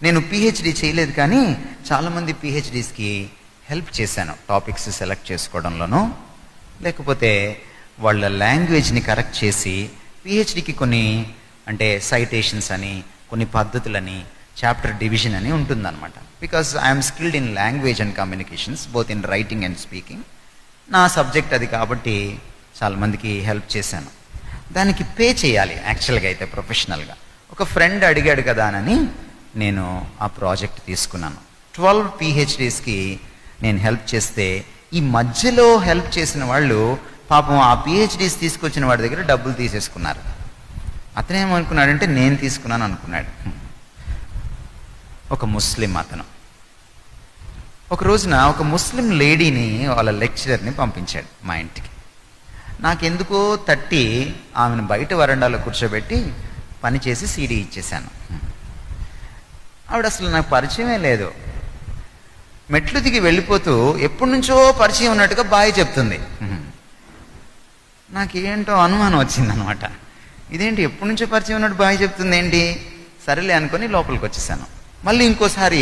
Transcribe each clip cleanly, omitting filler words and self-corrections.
నేను పిహెచ్డి చేయలేదు, కానీ చాలామంది పిహెచ్డీస్కి హెల్ప్ చేశాను, టాపిక్స్ సెలెక్ట్ చేసుకోవడంలోనూ, లేకపోతే వాళ్ళ లాంగ్వేజ్ని కరెక్ట్ చేసి పిహెచ్డికి కొన్ని అంటే సైటేషన్స్ అని, కొన్ని పద్ధతులని, చాప్టర్ డివిజన్ అని ఉంటుందన్నమాట. Because I'm skilled in language and communications, both in writing and speaking. నా సబ్జెక్ట్ అది కాబట్టి చాలామందికి హెల్ప్ చేశాను. దానికి పే చేయాలి యాక్చువల్గా అయితే ప్రొఫెషనల్గా. ఒక ఫ్రెండ్ అడిగాడు కదా అని నేను ఆ ప్రాజెక్ట్ తీసుకున్నాను. 12 పిహెచ్డీస్కి నేను హెల్ప్ చేస్తే, ఈ మధ్యలో హెల్ప్ చేసిన వాళ్ళు పాపం ఆ పిహెచ్డీస్ తీసుకొచ్చిన వాడి దగ్గర డబ్బులు తీసేసుకున్నారు. అతనేమనుకున్నాడంటే నేను తీసుకున్నాను అనుకున్నాడు. ఒక ముస్లిం అతను ఒక రోజున ఒక ముస్లిం లేడీని వాళ్ళ లెక్చరర్ని పంపించాడు మా ఇంటికి. నాకెందుకో తట్టి ఆమెను బయట వరండాలో కూర్చోబెట్టి పని చేసి సీడీ ఇచ్చేశాను. ఆవిడ అసలు నాకు పరిచయమే లేదు. మెట్లు దిగి వెళ్ళిపోతూ ఎప్పటి నుంచో పరిచయం ఉన్నట్టుగా బాయ్ చెప్తుంది. నాకేంటో అనుమానం వచ్చిందనమాట. ఇదేంటి ఎప్పటి నుంచో పరిచయం ఉన్నట్టు బాయ్ చెప్తుంది ఏంటి, సరేలే అనుకొని లోపలికి వచ్చేసాను. మళ్ళీ ఇంకోసారి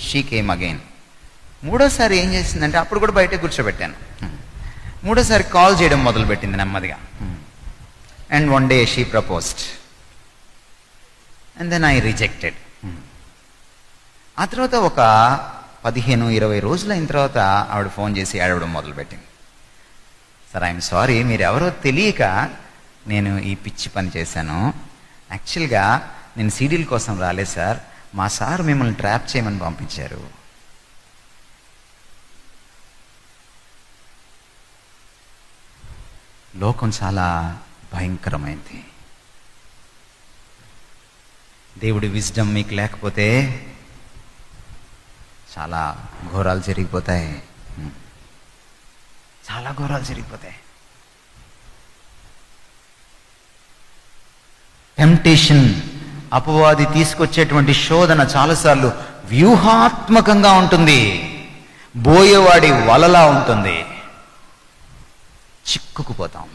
షీ కేమ్ అగైన్. మూడోసారి ఏం చేసిందంటే అప్పుడు కూడా బయటే కూర్చోబెట్టాను. మూడోసారి కాల్ చేయడం మొదలుపెట్టింది నెమ్మదిగా. And one day she proposed and then I rejected. ఆ తర్వాత ఒక 15-20 రోజులు అయిన తర్వాత ఆవిడ ఫోన్ చేసి ఏడవడం మొదలుపెట్టింది. సార్ ఐఎమ్ సారీ, మీరు ఎవరో తెలియక నేను ఈ పిచ్చి పని చేశాను. యాక్చువల్గా నేను సీడీల కోసం రాలేదు సార్, మా సార్ మిమ్మల్ని ట్రాప్ చేయమని పంపించారు. లోకం చాలా భయంకరమైంది. దేవుడి విజ్డమ్ మీకు లేకపోతే చాలా ఘోరాలు జరిగిపోతాయి, చాలా ఘోరాలు జరిగిపోతాయి. టెంప్టేషన్, అపవాది తీసుకొచ్చేటువంటి శోధన చాలాసార్లు వ్యూహాత్మకంగా ఉంటుంది, బోయేవాడి వలలా ఉంటుంది, చిక్కుకుపోతాం.